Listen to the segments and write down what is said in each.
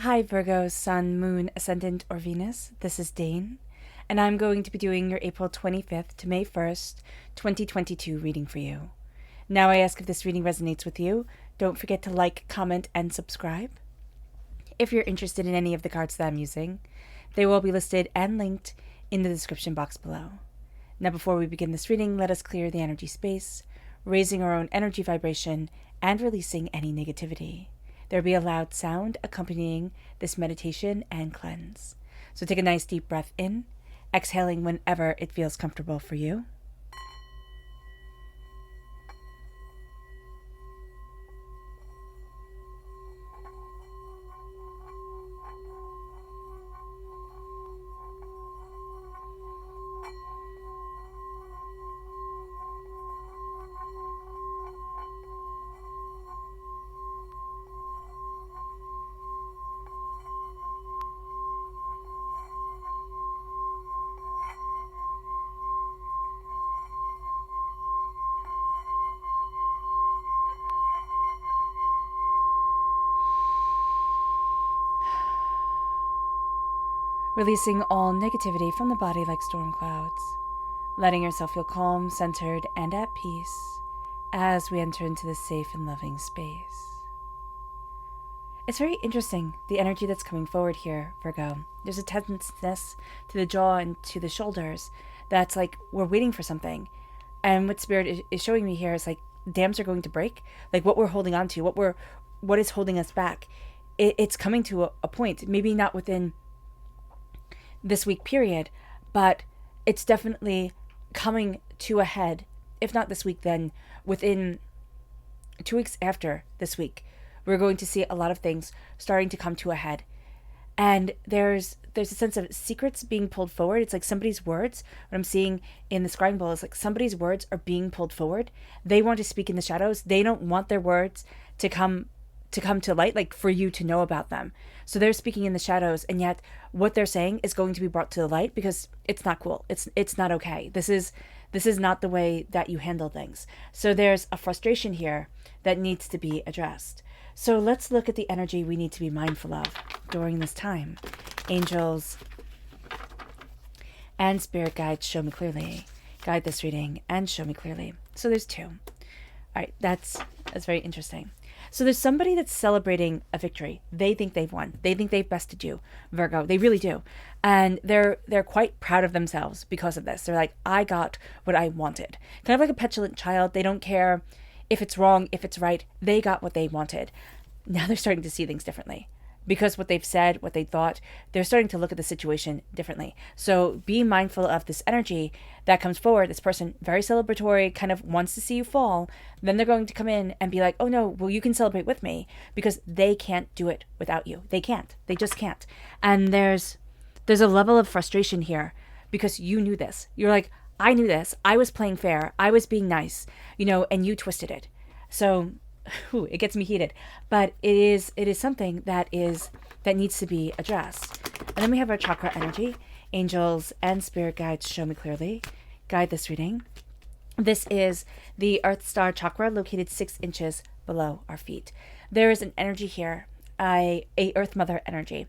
Hi Virgo, Sun, Moon, Ascendant, or Venus. This is Dane, and I'm going to be doing your April 25th to May 1st, 2022 reading for you. Now I ask if this reading resonates with you. Don't forget to like, comment, and subscribe. If you're interested in any of the cards that I'm using, they will be listed and linked in the description box below. Now before we begin this reading, let us clear the energy space, raising our own energy vibration and releasing any negativity. There will be a loud sound accompanying this meditation and cleanse. So take a nice deep breath in, exhaling whenever it feels comfortable for you. Releasing all negativity from the body like storm clouds. Letting yourself feel calm, centered, and at peace as we enter into this safe and loving space. It's very interesting, the energy that's coming forward here, Virgo. There's a tenseness to the jaw and to the shoulders that's like we're waiting for something. And what Spirit is showing me here is like dams are going to break. Like what we're holding on to, what is holding us back. It's coming to a point, maybe not within this week period, but it's definitely coming to a head. If not this week, then within 2 weeks after this week, we're going to see a lot of things starting to come to a head. And there's a sense of secrets being pulled forward. It's like somebody's words. What I'm seeing in the scrying bowl is like somebody's words are being pulled forward. They want to speak in the shadows. They don't want their words to come to light, like for you to know about them. So they're speaking in the shadows, and yet what they're saying is going to be brought to the light because it's not cool. It's not okay. This is not the way that you handle things. So there's a frustration here that needs to be addressed. So let's look at the energy we need to be mindful of during this time. Angels and spirit guides, show me clearly. Guide this reading and show me clearly. So there's two. All right, that's very interesting. So there's somebody that's celebrating a victory. They think they've won. They think they've bested you, Virgo. They really do. And they're quite proud of themselves because of this. They're like, I got what I wanted. Kind of like a petulant child. They don't care if it's wrong, if it's right. They got what they wanted. Now they're starting to see things differently. Because what they've said, what they thought, they're starting to look at the situation differently. So be mindful of this energy that comes forward. This person, very celebratory, kind of wants to see you fall. Then they're going to come in and be like, oh no, well, you can celebrate with me, because they can't do it without you. They can't. They just can't. And there's a level of frustration here because you knew this. You're like, I knew this. I was playing fair. I was being nice, and you twisted it. So it gets me heated, but it is something that needs to be addressed. And then we have our chakra energy. Angels and spirit guides, show me clearly. Guide this reading. This is the Earth Star chakra located 6 inches below our feet. There is an energy here, a Earth Mother energy.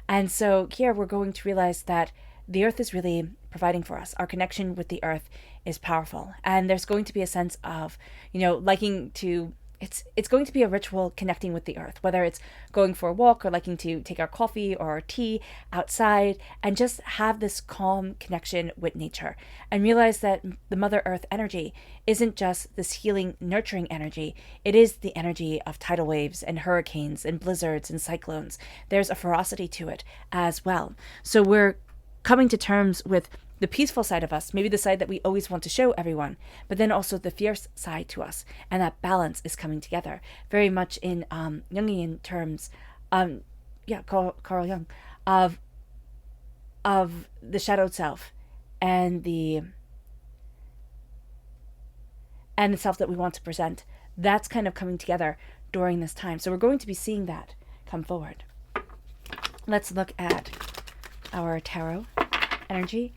And so here we're going to realize that the Earth is really providing for us. Our connection with the Earth is powerful. And there's going to be a sense of, liking to it's going to be a ritual connecting with the earth, whether it's going for a walk or liking to take our coffee or our tea outside and just have this calm connection with nature and realize that the Mother Earth energy isn't just this healing, nurturing energy. It is the energy of tidal waves and hurricanes and blizzards and cyclones. There's a ferocity to it as well. So we're coming to terms with the peaceful side of us, maybe the side that we always want to show everyone, but then also the fierce side to us. And that balance is coming together very much in Jungian terms, Carl Jung, of the shadowed self and the self that we want to present. That's kind of coming together during this time. So we're going to be seeing that come forward. Let's look at our tarot energy.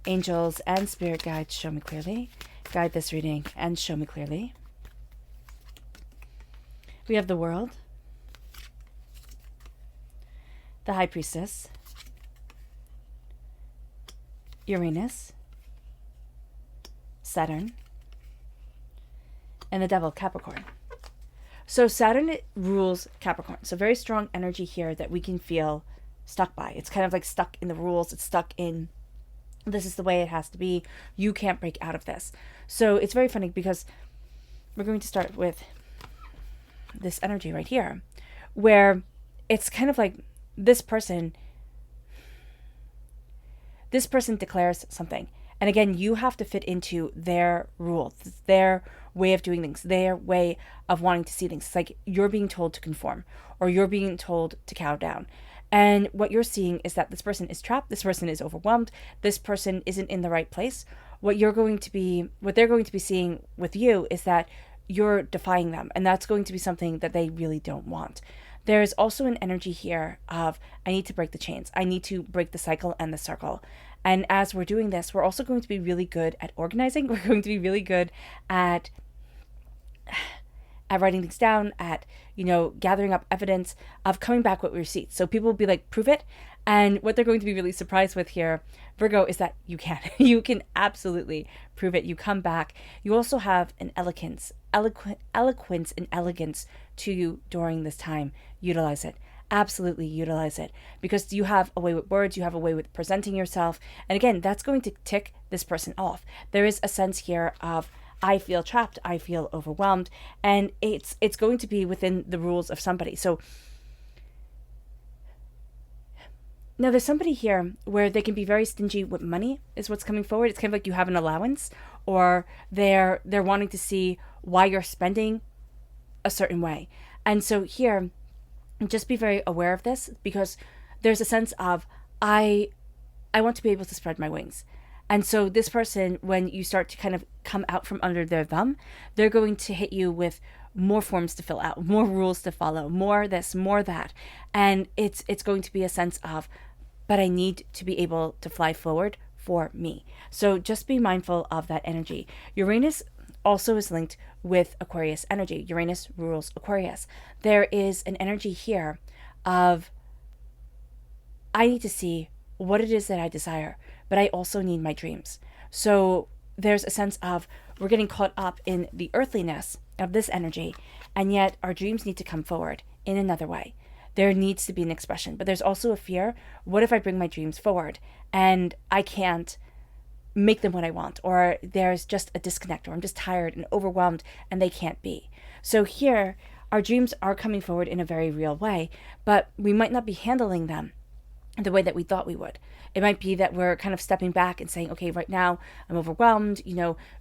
Angels and spirit guides, show me clearly. Guide this reading and show me clearly. We have the World, the High Priestess, Uranus, Saturn, and the Devil, Capricorn. So Saturn rules Capricorn. So very strong energy here that we can feel stuck by. It's kind of like stuck in the rules. It's stuck in, this is the way it has to be. You can't break out of this. So it's very funny because we're going to start with this energy right here, where it's kind of like this person declares something. And again, you have to fit into their rules, their way of doing things, their way of wanting to see things. It's like you're being told to conform, or you're being told to cow down. And what you're seeing is that this person is trapped, this person is overwhelmed, this person isn't in the right place. What they're going to be seeing with you is that you're defying them, and that's going to be something that they really don't want. There's also an energy here of, I need to break the chains. I need to break the cycle and the circle. And as we're doing this, we're also going to be really good at organizing. We're going to be really good at writing things down, at, gathering up evidence, of coming back with receipts. So people will be like, prove it. And what they're going to be really surprised with here, Virgo, is that you can. You can absolutely prove it. You come back. You also have an eloquence and elegance to you during this time. Utilize it. Absolutely utilize it, because you have a way with words, you have a way with presenting yourself. And again, that's going to tick this person off. There is a sense here of, I feel trapped, I feel overwhelmed, and it's going to be within the rules of somebody. So now there's somebody here where they can be very stingy with money, is what's coming forward. It's kind of like you have an allowance, or they're wanting to see why you're spending a certain way. And so here, just be very aware of this, because there's a sense of, I want to be able to spread my wings. And so this person, when you start to kind of come out from under their thumb, they're going to hit you with more forms to fill out, more rules to follow, more this, more that. And it's going to be a sense of, but I need to be able to fly forward for me. So just be mindful of that energy. Uranus also is linked with Aquarius energy. Uranus rules Aquarius. There is an energy here of, I need to see what it is that I desire, but I also need my dreams. So there's a sense of, we're getting caught up in the earthliness of this energy, and yet our dreams need to come forward in another way. There needs to be an expression, but there's also a fear. What if I bring my dreams forward and I can't make them what I want, or there's just a disconnect, or I'm just tired and overwhelmed and they can't be. So here, our dreams are coming forward in a very real way, but we might not be handling them the way that we thought we would. It might be that we're kind of stepping back and saying, okay, right now I'm overwhelmed.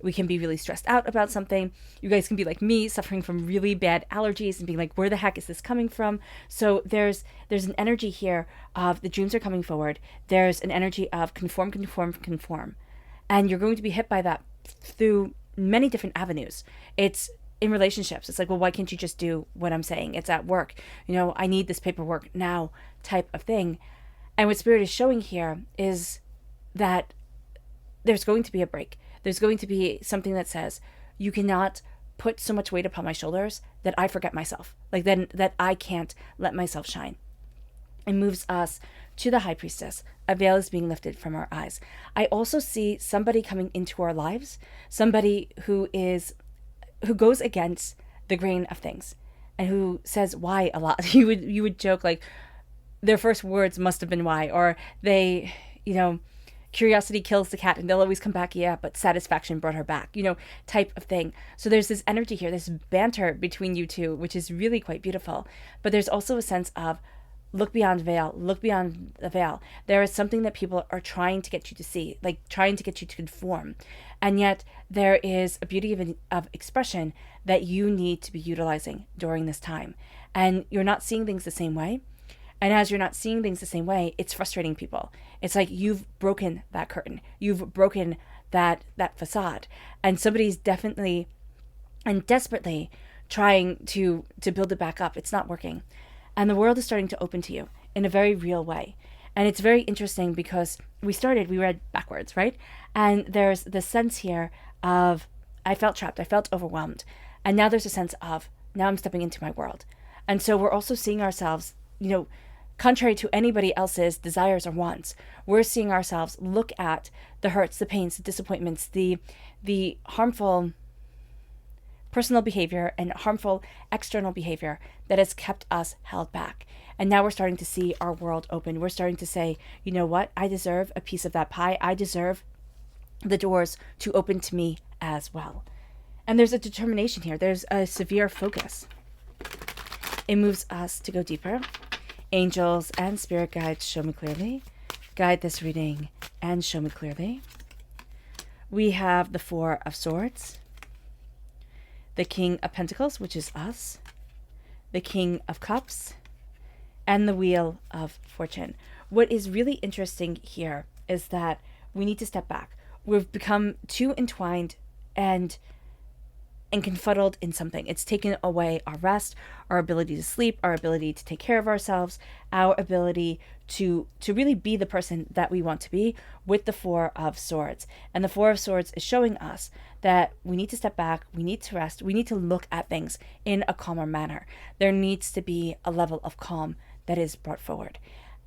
We can be really stressed out about something. You guys can be like me, suffering from really bad allergies and being like, where the heck is this coming from? So there's an energy here of, the dreams are coming forward. There's an energy of conform. And you're going to be hit by that through many different avenues. It's in relationships. It's like, well, why can't you just do what I'm saying? It's at work. I need this paperwork now type of thing. And what Spirit is showing here is that there's going to be a break. There's going to be something that says, you cannot put so much weight upon my shoulders that I forget myself. Like then that I can't let myself shine. It moves us to the High Priestess. A veil is being lifted from our eyes. I also see somebody coming into our lives, somebody who goes against the grain of things, and who says why a lot. You would joke like their first words must have been why, or they, curiosity kills the cat, and they'll always come back, yeah, but satisfaction brought her back, type of thing. So there's this energy here, this banter between you two, which is really quite beautiful. But there's also a sense of, look beyond the veil. There is something that people are trying to get you to see, like trying to get you to conform. And yet there is a beauty of expression that you need to be utilizing during this time. And you're not seeing things the same way. And as you're not seeing things the same way, it's frustrating people. It's like you've broken that curtain. You've broken that facade. And somebody's definitely and desperately trying to build it back up. It's not working. And the world is starting to open to you in a very real way. And it's very interesting because we read backwards, right? And there's the sense here of, I felt trapped, I felt overwhelmed. And now there's a sense of, now I'm stepping into my world. And so we're also seeing ourselves, contrary to anybody else's desires or wants. We're seeing ourselves look at the hurts, the pains, the disappointments, the harmful personal behavior and harmful external behavior that has kept us held back. And now we're starting to see our world open. We're starting to say, you know what? I deserve a piece of that pie. I deserve the doors to open to me as well. And there's a determination here. There's a severe focus. It moves us to go deeper. Angels and spirit guides, show me clearly. Guide this reading and show me clearly. We have the Four of Swords, the King of Pentacles, which is us, the King of Cups, and the Wheel of Fortune. What is really interesting here is that we need to step back. We've become too entwined and confuddled in something. It's taken away our rest, our ability to sleep, our ability to take care of ourselves, our ability to really be the person that we want to be with the Four of Swords. And the Four of Swords is showing us that we need to step back, we need to rest, we need to look at things in a calmer manner. There needs to be a level of calm that is brought forward.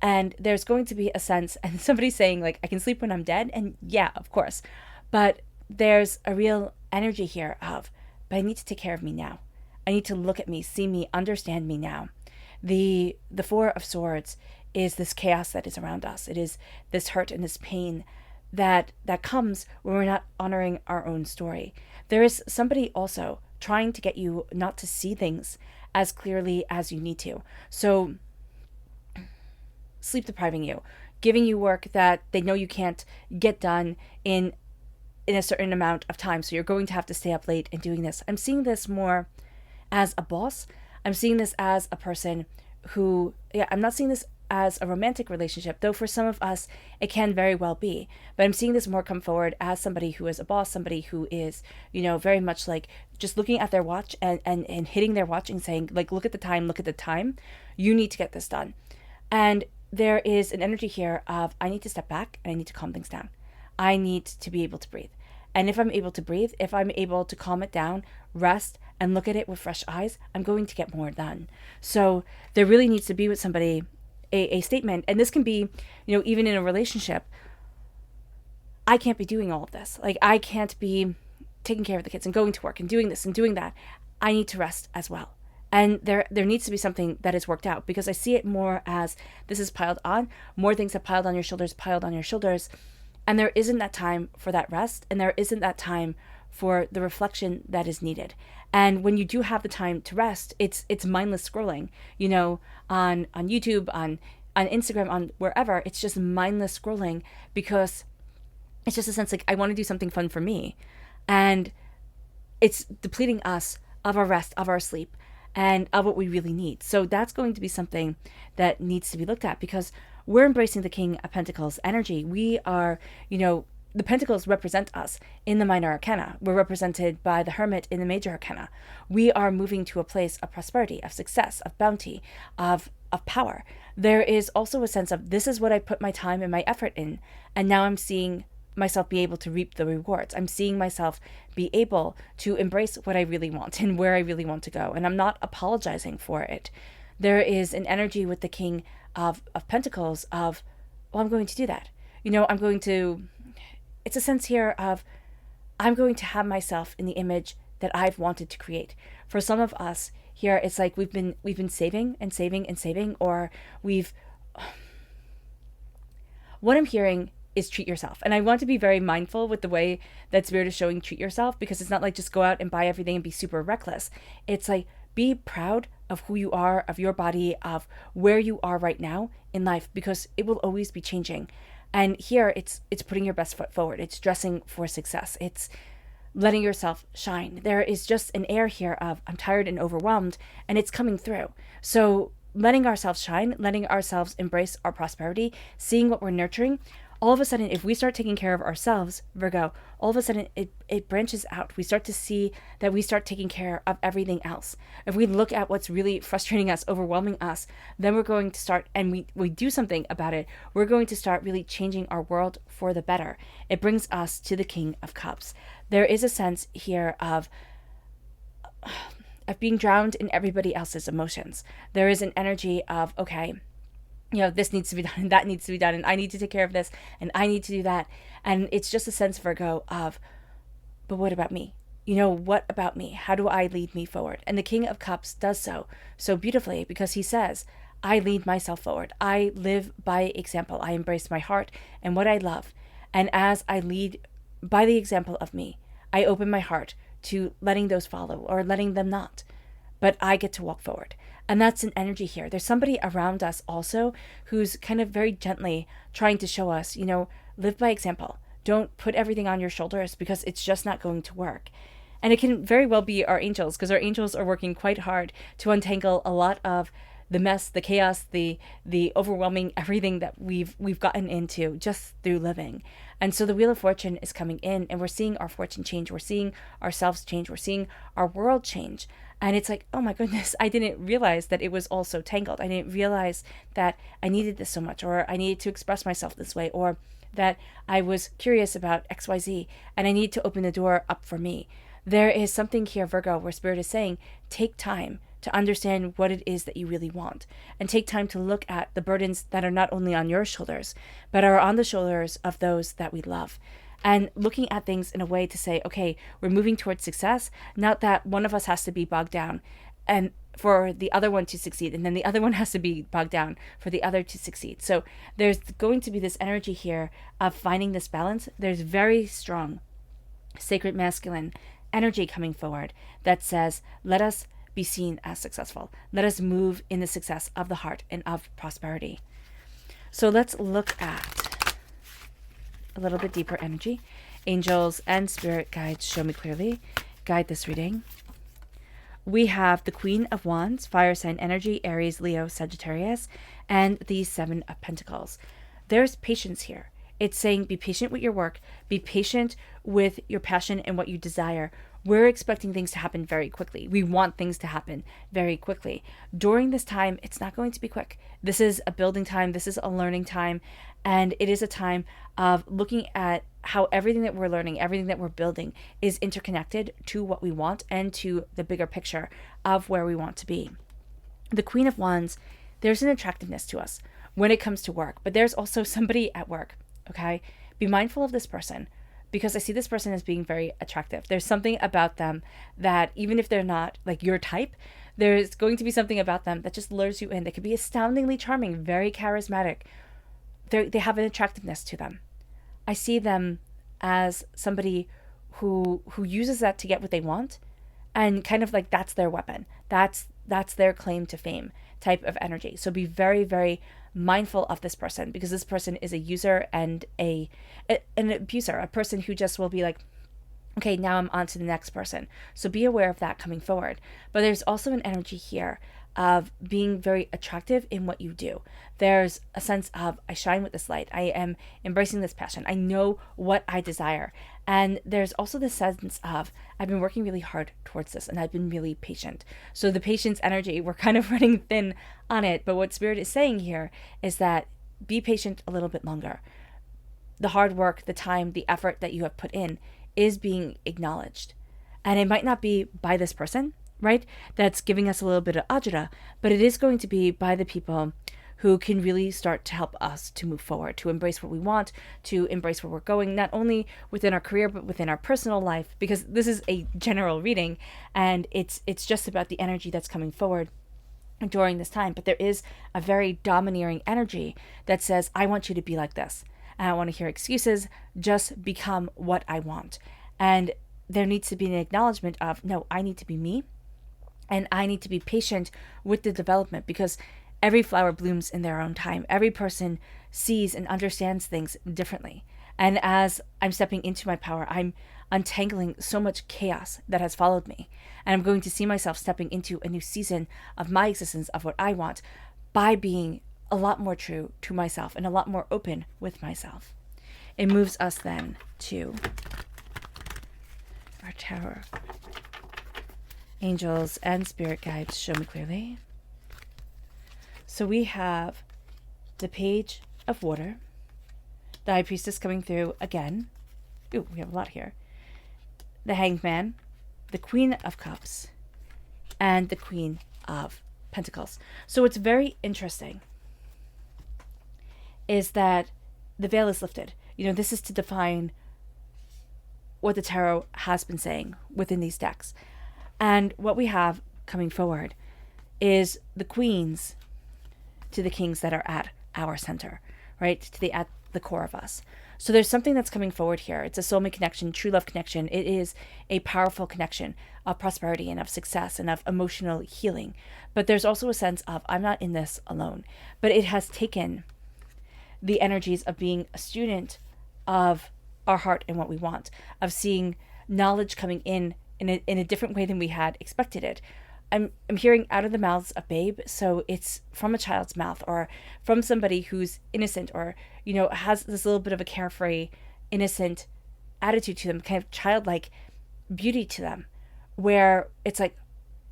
And there's going to be a sense, and somebody's saying, like, I can sleep when I'm dead. And yeah, of course. But there's a real energy here of, but I need to take care of me now. I need to look at me, see me, understand me now. The Four of Swords is this chaos that is around us. It is this hurt and this pain that comes when we're not honoring our own story. There is somebody also trying to get you not to see things as clearly as you need to. So sleep depriving you, giving you work that they know you can't get done in a certain amount of time. So you're going to have to stay up late and doing this. I'm seeing this more as a boss. I'm seeing this as a person who, I'm not seeing this as a romantic relationship, though for some of us it can very well be. But I'm seeing this more come forward as somebody who is a boss, somebody who is, very much like just looking at their watch and hitting their watch and saying, like, look at the time. You need to get this done. And there is an energy here of, I need to step back and I need to calm things down. I need to be able to breathe. And if I'm able to breathe, if I'm able to calm it down, rest, and look at it with fresh eyes, I'm going to get more done. So there really needs to be with somebody a statement. And this can be, even in a relationship, I can't be doing all of this. Like, I can't be taking care of the kids and going to work and doing this and doing that. I need to rest as well. And there needs to be something that is worked out, because I see it more as this is piled on. More things have piled on your shoulders. And there isn't that time for that rest, and there isn't that time for the reflection that is needed. And when you do have the time to rest, it's mindless scrolling, on YouTube, on Instagram, on wherever. It's just mindless scrolling, because it's just a sense like, I want to do something fun for me. And it's depleting us of our rest, of our sleep, and of what we really need. So that's going to be something that needs to be looked at, because we're embracing the King of Pentacles energy. We are, the Pentacles represent us in the minor arcana. We're represented by the Hermit in the major arcana. We are moving to a place of prosperity, of success, of bounty, of power. There is also a sense of, this is what I put my time and my effort in, and now I'm seeing myself be able to reap the rewards. I'm seeing myself be able to embrace what I really want and where I really want to go, and I'm not apologizing for it. There is an energy with the King of Pentacles of, well, I'm going to do that. It's a sense here of, I'm going to have myself in the image that I've wanted to create. For some of us here, it's like we've been saving and saving and saving, or what I'm hearing is treat yourself. And I want to be very mindful with the way that Spirit is showing treat yourself, because it's not like just go out and buy everything and be super reckless. It's like, be proud of who you are, of your body, of where you are right now in life, because it will always be changing. And here it's putting your best foot forward. It's dressing for success. It's letting yourself shine. There is just an air here of, I'm tired and overwhelmed, and it's coming through. So letting ourselves shine, letting ourselves embrace our prosperity, seeing what we're nurturing. All of a sudden, if we start taking care of ourselves, Virgo, all of a sudden it branches out. We start to see that we start taking care of everything else. If we look at what's really frustrating us, overwhelming us, then we're going to start, and we do something about it, we're going to start really changing our world for the better. It brings us to the King of Cups. There is a sense here of being drowned in everybody else's emotions. There is an energy of, okay, this needs to be done and that needs to be done, and I need to take care of this and I need to do that. And it's just a sense, Virgo, of, but what about me? What about me? How do I lead me forward? And the King of Cups does so beautifully, because he says, I lead myself forward. I live by example. I embrace my heart and what I love. And as I lead by the example of me, I open my heart to letting those follow or letting them not. But I get to walk forward. And that's an energy here. There's somebody around us also who's kind of very gently trying to show us, live by example. Don't put everything on your shoulders, because it's just not going to work. And it can very well be our angels, because our angels are working quite hard to untangle a lot of the mess, the chaos, the overwhelming everything that we've gotten into just through living. And so the Wheel of Fortune is coming in, and we're seeing our fortune change. We're seeing ourselves change. We're seeing our world change. And it's like, oh my goodness, I didn't realize that it was all so tangled. I didn't realize that I needed this so much, or I needed to express myself this way, or that I was curious about XYZ and I need to open the door up for me. There is something here, Virgo, where Spirit is saying, take time to understand what it is that you really want, and take time to look at the burdens that are not only on your shoulders, but are on the shoulders of those that we love. And looking at things in a way to say, okay, we're moving towards success, not that one of us has to be bogged down and for the other one to succeed, and then the other one has to be bogged down for the other to succeed. So there's going to be this energy here of finding this balance. There's very strong sacred masculine energy coming forward that says, let us be seen as successful. Let us move in the success of the heart and of prosperity. So let's look at a little bit deeper energy. Angels and spirit guides, show me clearly. Guide this reading. We have the Queen of Wands, fire sign energy, Aries, Leo, Sagittarius, and the Seven of Pentacles. There's patience here. It's saying be patient with your work, be patient with your passion and what you desire. We're expecting things to happen very quickly. We want things to happen very quickly. During this time, it's not going to be quick. This is a building time. This is a learning time. And it is a time of looking at how everything that we're learning, everything that we're building is interconnected to what we want and to the bigger picture of where we want to be. The Queen of Wands, there's an attractiveness to us when it comes to work, but there's also somebody at work, okay? Be mindful of this person, because I see this person as being very attractive. There's something about them that even if they're not like your type, there's going to be something about them that just lures you in. They could be astoundingly charming, very charismatic. They have an attractiveness to them. I see them as somebody who uses that to get what they want, and kind of like that's their weapon. That's their claim to fame type of energy. So be very, very mindful of this person, because this person is a user and an abuser, a person who just will be like, okay, now I'm on to the next person. So be aware of that coming forward. But there's also an energy here of being very attractive in what you do. There's a sense of, I shine with this light. I am embracing this passion. I know what I desire. And there's also the sense of, I've been working really hard towards this and I've been really patient. So the patience energy, we're kind of running thin on it. But what Spirit is saying here is that be patient a little bit longer. The hard work, the time, the effort that you have put in is being acknowledged. And it might not be by this person, right, that's giving us a little bit of ajita, but it is going to be by the people who can really start to help us to move forward, to embrace what we want, to embrace where we're going, not only within our career, but within our personal life, because this is a general reading, and it's just about the energy that's coming forward during this time. But there is a very domineering energy that says, I want you to be like this. And I don't want to hear excuses, just become what I want. And there needs to be an acknowledgement of, no, I need to be me, and I need to be patient with the development, because every flower blooms in their own time. Every person sees and understands things differently. And as I'm stepping into my power, I'm untangling so much chaos that has followed me. And I'm going to see myself stepping into a new season of my existence, of what I want, by being a lot more true to myself and a lot more open with myself. It moves us then to our Tower. Angels and spirit guides, show me clearly. So we have the Page of Water, the High Priestess coming through again. Ooh, we have a lot here. The Hanged Man, the Queen of Cups, and the Queen of Pentacles. So it's very interesting is that the veil is lifted. This is to define what the tarot has been saying within these decks. And what we have coming forward is the queens to the kings that are at our center, right? At the core of us. So there's something that's coming forward here. It's a soulmate connection, true love connection. It is a powerful connection of prosperity and of success and of emotional healing. But there's also a sense of, I'm not in this alone. But it has taken the energies of being a student of our heart and what we want, of seeing knowledge coming in a different way than we had expected it. I'm hearing out of the mouths of babe, so it's from a child's mouth or from somebody who's innocent or, has this little bit of a carefree, innocent attitude to them, kind of childlike beauty to them, where it's like,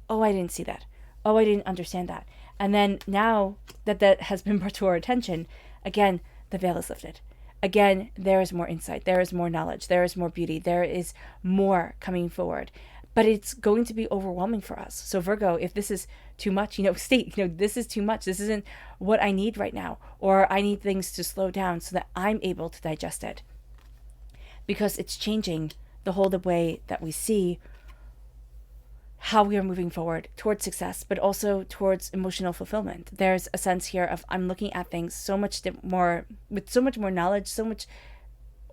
oh, I didn't see that. Oh, I didn't understand that. And then now that has been brought to our attention, again, the veil is lifted. Again, there is more insight. There is more knowledge. There is more beauty. There is more coming forward. But it's going to be overwhelming for us. So Virgo, if this is too much, state, this is too much. This isn't what I need right now. Or I need things to slow down so that I'm able to digest it. Because it's changing the whole way that we see how we are moving forward towards success, but also towards emotional fulfillment. There's a sense here of I'm looking at things so much more, with so much more knowledge, so much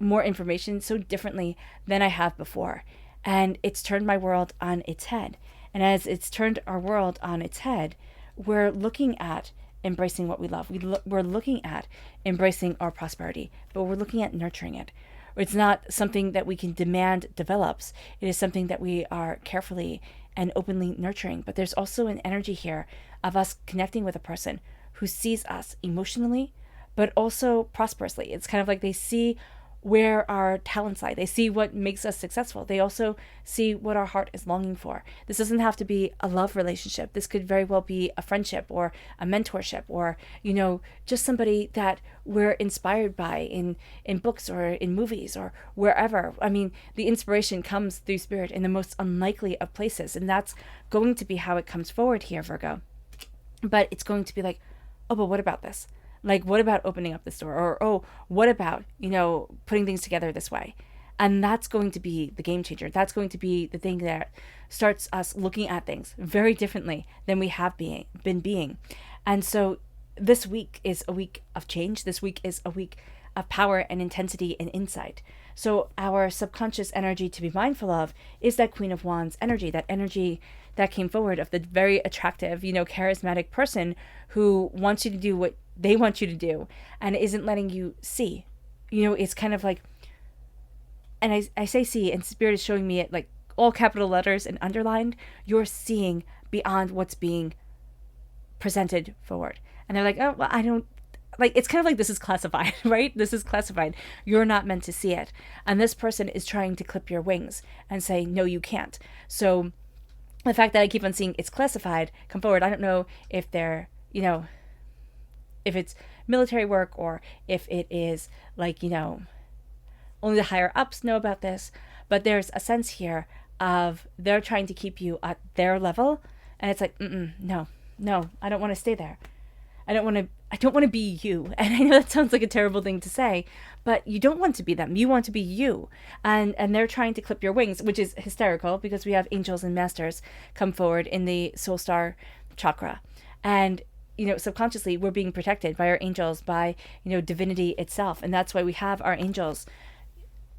more information, so differently than I have before. And it's turned my world on its head. And as it's turned our world on its head, we're looking at embracing what we love. We're looking at embracing our prosperity, but we're looking at nurturing it. It's not something that we can demand develops. It is something that we are carefully and openly nurturing. But there's also an energy here of us connecting with a person who sees us emotionally, but also prosperously. It's kind of like they see where our talents lie. They see what makes us successful. They also see what our heart is longing for. This doesn't have to be a love relationship. This could very well be a friendship or a mentorship or, just somebody that we're inspired by in books or in movies or wherever. I mean, the inspiration comes through spirit in the most unlikely of places. And that's going to be how it comes forward here, Virgo. But it's going to be like, oh, but what about this? Like, what about opening up this door? Or, oh, what about, putting things together this way? And that's going to be the game changer. That's going to be the thing that starts us looking at things very differently than we have been being. And so this week is a week of change. This week is a week of power and intensity and insight. So our subconscious energy to be mindful of is that Queen of Wands energy that came forward of the very attractive, charismatic person who wants you to do what they want you to do and isn't letting you see. It's kind of like, and I say see, and spirit is showing me it like all capital letters and underlined. You're seeing beyond what's being presented forward. And they're like, oh, well, I don't, like, it's kind of like this is classified, right? This is classified. You're not meant to see it. And this person is trying to clip your wings and say, no, you can't. So the fact that I keep on seeing it's classified come forward, I don't know if they're, if it's military work or if it is like, only the higher ups know about this, but there's a sense here of they're trying to keep you at their level. And it's like, no, I don't want to stay there. I don't want to be you. And I know that sounds like a terrible thing to say, but you don't want to be them. You want to be you. And they're trying to clip your wings, which is hysterical because we have angels and masters come forward in the soul star chakra. And subconsciously we're being protected by our angels, by, divinity itself. And that's why we have our angels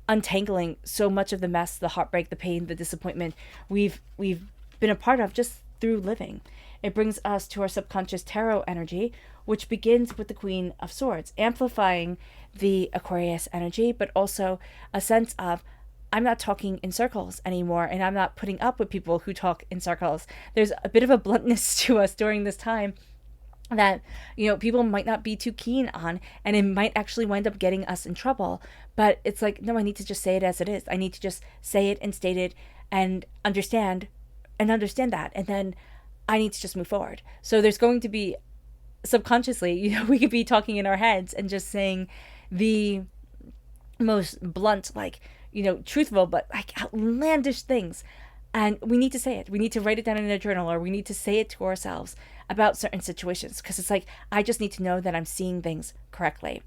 untangling so much of the mess, the heartbreak, the pain, the disappointment we've been a part of just through living. It brings us to our subconscious tarot energy, which begins with the Queen of Swords, amplifying the Aquarius energy, but also a sense of, I'm not talking in circles anymore, and I'm not putting up with people who talk in circles. There's a bit of a bluntness to us during this time that, people might not be too keen on, and it might actually wind up getting us in trouble. But it's like, no, I need to just say it as it is. I need to just say it and state it and understand that. And then I need to just move forward. So there's going to be subconsciously, we could be talking in our heads and just saying the most blunt, like, truthful, but like outlandish things. And we need to say it. We need to write it down in a journal, or we need to say it to ourselves about certain situations, because it's like, I just need to know that I'm seeing things correctly.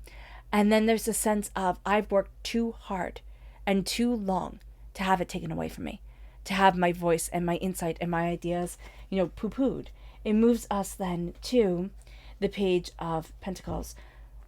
And then there's a sense of, I've worked too hard and too long to have it taken away from me, to have my voice and my insight and my ideas, poo-pooed. It moves us then to the Page of Pentacles.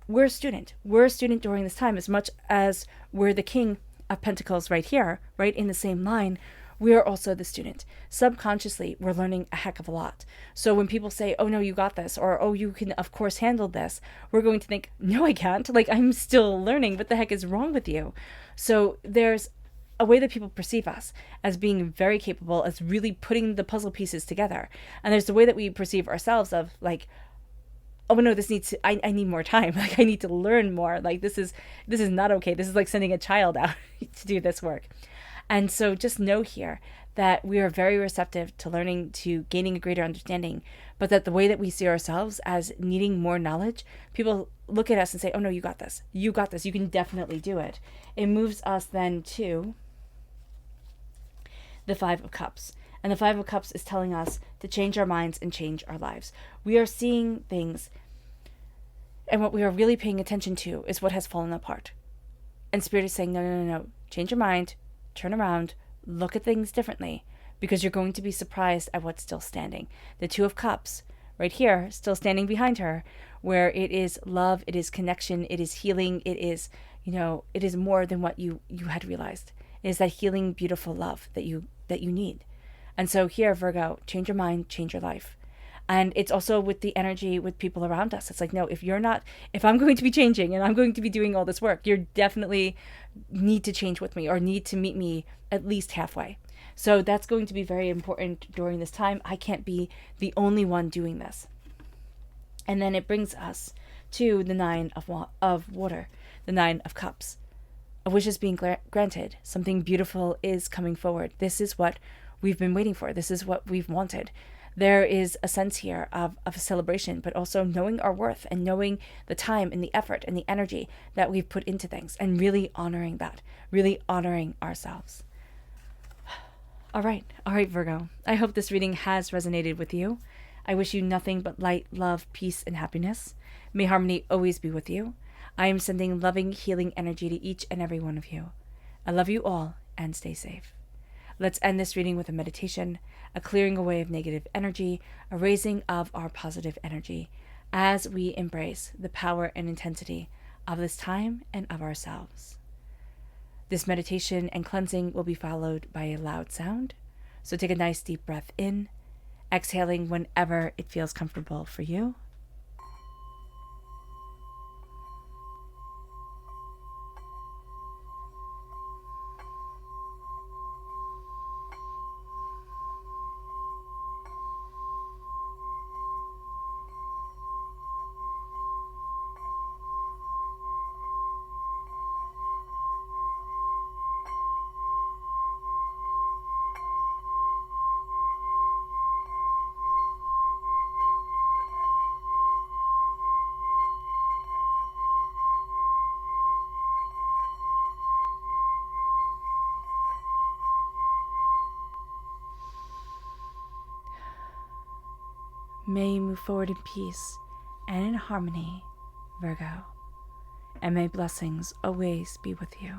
We're a student. We're a student during this time, as much as we're the King of Pentacles right here, right in the same line. We are also the student. Subconsciously, we're learning a heck of a lot. So when people say, oh no, you got this, or oh, you can of course handle this, we're going to think, no, I can't. Like, I'm still learning. What the heck is wrong with you? So there's a way that people perceive us as being very capable, as really putting the puzzle pieces together. And there's the way that we perceive ourselves of like, oh no, I need more time. Like, I need to learn more. Like, this is not okay. This is like sending a child out to do this work. And so just know here that we are very receptive to learning, to gaining a greater understanding, but that the way that we see ourselves as needing more knowledge, people look at us and say, oh no, you got this. You got this. You can definitely do it. It moves us then to the Five of Cups. And the Five of Cups is telling us to change our minds and change our lives. We are seeing things, and what we are really paying attention to is what has fallen apart. And Spirit is saying, no. Change your mind, turn around, look at things differently, because you're going to be surprised at what's still standing. The Two of Cups, right here, still standing behind her, where it is love, it is connection, it is healing, it is, it is more than what you had realized. It is that healing, beautiful love that you need. And so here, Virgo, change your mind, change your life. And it's also with the energy with people around us. It's like, no, if I'm going to be changing and I'm going to be doing all this work, you definitely need to change with me, or need to meet me at least halfway. So that's going to be very important during this time. I can't be the only one doing this. And then it brings us to the Nine of Water, the Nine of Cups. A wish is being granted. Something beautiful is coming forward. This is what we've been waiting for. This is what we've wanted. There is a sense here of a celebration, but also knowing our worth and knowing the time and the effort and the energy that we've put into things, and really honoring that, really honoring ourselves. All right, Virgo. I hope this reading has resonated with you. I wish you nothing but light, love, peace, and happiness. May harmony always be with you. I am sending loving, healing energy to each and every one of you. I love you all, and stay safe. Let's end this reading with a meditation, a clearing away of negative energy, a raising of our positive energy, as we embrace the power and intensity of this time and of ourselves. This meditation and cleansing will be followed by a loud sound, so take a nice deep breath in, exhaling whenever it feels comfortable for you. May you move forward in peace and in harmony, Virgo, and may blessings always be with you.